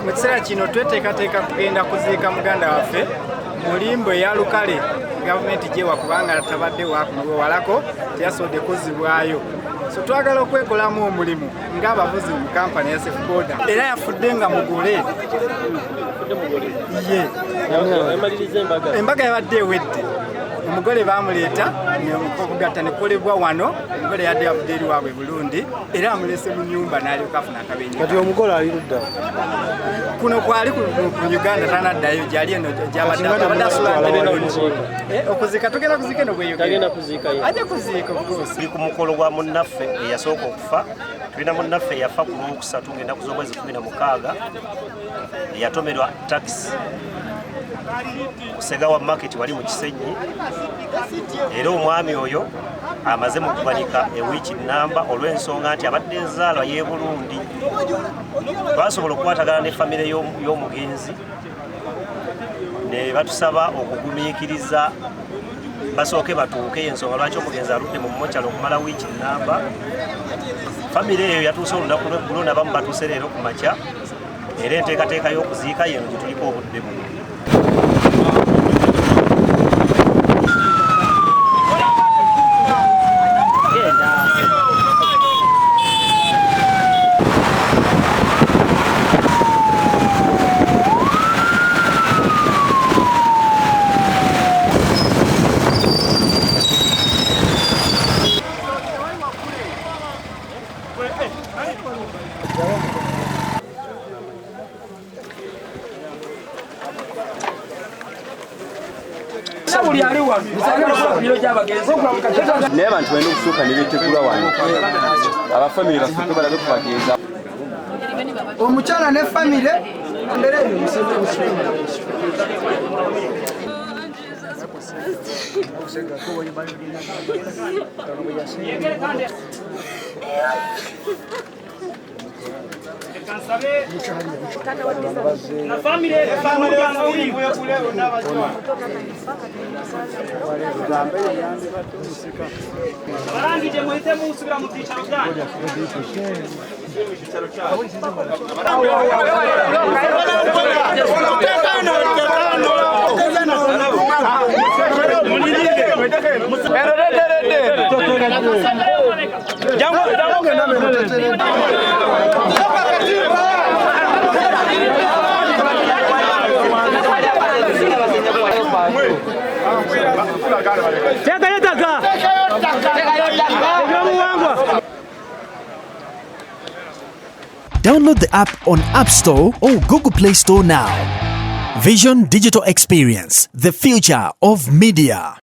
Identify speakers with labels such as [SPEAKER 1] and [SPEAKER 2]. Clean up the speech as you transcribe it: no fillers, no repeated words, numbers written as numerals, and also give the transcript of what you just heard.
[SPEAKER 1] Mu kiseera kino tweteekateeka kugenda kuziika muganda waffe mu limbo eya lukale gavumenti gyewa kubanga tabadde walako teyasobodde kuzzibwayo. So twagala okwekolamu omulimu ng'abavuzi mu kampani ya Safe Border era yafudde nga mugole. Ye embaga yabadde ewedde omugole bamuleeta okugatta nekolebwa wano. Omugole yadde yavudde eri waabwe Burundi era amulese mu nnyumba n'alyoka afuna akabenje.
[SPEAKER 2] Kati omugole ali ludda
[SPEAKER 1] kuno kwali ku Uganda tanaddayo gyali eno gyabadde asula okuzika tugenda kuzika eno bweyogera ajja kuziika
[SPEAKER 3] tuli ku mukolo gwa munnaffe eyasooka okufa. Tulina munnaffe eyafa ku Lwokusatu ng'ennaku z'omwezi 16 eyatomerwa takisi Segawa market wali mu Kisenyi. Era omwami oyo amaze mu kubanika ewiiki nnamba olw'ensonga nti abadde nzaala y'e Burundi. Twasobola okukwatagana ne famire y'omugenzi ne batusaba okugumiikiriza basooke batuuke ensonga lwaki omugenzi aludde mu mochalo okumala wiiki nnamba. Famire eyo yatuuse olunaku lw'eggulo n'abamu batuuse leero ku makya era enteekateeka y'okuziika yeno gye tuliko obudde buno.
[SPEAKER 4] naye abantu balina okusooka ne beetegula wano abafamire basooke balabe kubagenza.
[SPEAKER 2] omukyala ne famire
[SPEAKER 5] Download the app on App Store or Google Play Store now. Vision Digital Experience, the future of media.